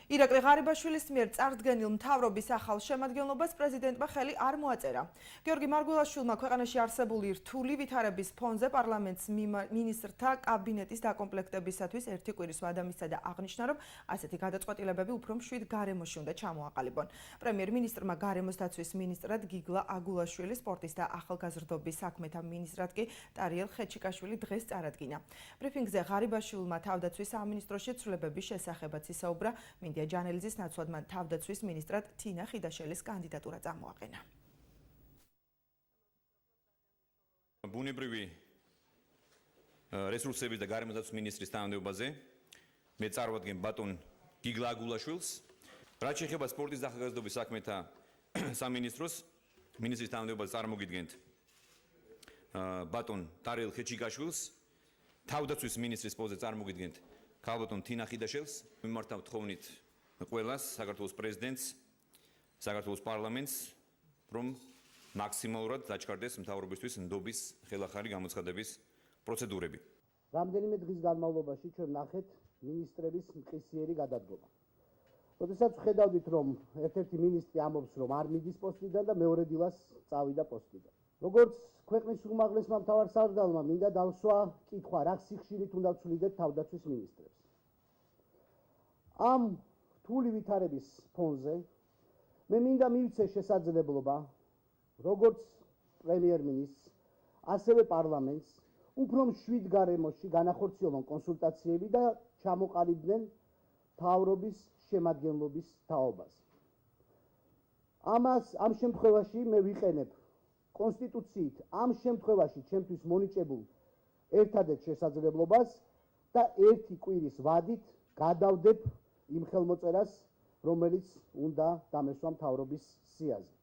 ირაკლი ღარიბაშვილის მიერ წარდგენილ მთავრობის ახალ შემადგენლობას პრეზიდენტმა ხელი არ მოაწერა. გიორგი მარგველაშვილმა ქვეყანაში არსებული რთული ვითარების ფონზე პარლამენტს მინისტრთა კაბინეტის დაკომპლექტებისათვის ერთი კვირის ვადა მისცა და აღნიშნა, რომ ასეთი გადაწყვეტილებები უფრო მშვიდ გარემოში უნდა ჩამოაყალიბონ. პრემიერ-მინისტრმა გარემოს დაცვის მინისტრად გიგლა აგულაშვილი, სპორტის და ახალგაზრდობის საქმეთა მინისტრად კი ტარიელ ხეჩიკაშვილი დღეს წარადგინა. ბრიფინგზე ღარიბაშვილმა თავდაცვის სამინისტროში ცვლილებების შესახებაც ისაუბრა. მინდია ჯანელიძის ნაცვლად მან თავდაცვის მინისტრად თინა ხიდაშელის კანდიდატურა წამოაყენა. ბუნებრივი რესურსების და გარემოს დაცვის მინისტრის თანამდებობაზე მე წარვადგენ ბატონ გიგლა აგულაშვილს. რაც შეეხება სპორტის და ახალგაზრდობის საქმეთა სამინისტროს მინისტრის თანამდებობაზე წარმოგიდგენთ ბატონ ტარიელ ხეჩიკაშვილს. თავდაცვის მინისტრის პოსტზე წარმოგიდგენთ ქალბატონ თინა ხიდაშელს. მიმართავ თხოვნით ყველას, საქართველოს პრეზიდენტს, საქართველოს პარლამენტს, რომ მაქსიმალურად დაჩქარდეს მთავრობისთვის ნდობის ხელახალი გამოცხადების პროცედურები. რამდენიმე დღის განმავლობაში ჩვენ ნახეთ მინისტრების მყისიერი გადადგომა. როდესაც ხედავდით, რომ ერთ-ერთი მინისტრი ამბობს, რომ არ მიდის პოსტიდან და მეორე დილას წავიდა პოსტიდან. როგორც ქვეყნის უმაღლესმა მთავარსარდალმა მინდა დავსვა კითხვა, რა სიხშირით უნდა ვცვლიდეთ თავდაცვის მინისტრებს. ამ რთული ვითარების ფონზე მე მინდა მივცე შესაძლებლობა, როგორც პრემიერ-მინისტრს, ასევე პარლამენტს, უფრო მშვიდ გარემოში განახორციელონ კონსულტაციები და ჩამოყალიბდნენ მთავრობის შემადგენლობის თაობაზე. ამ შემთხვევაში მე ვიყენებ კონსტიტუციით ამ შემთხვევაში ჩემთვის მონიჭებულ ერთადერთ შესაძლებლობას და ერთი კვირის ვადით გადავდებ იმ ხელმოწერას, რომელიც უნდა დამესვა მთავრობის სიაზე.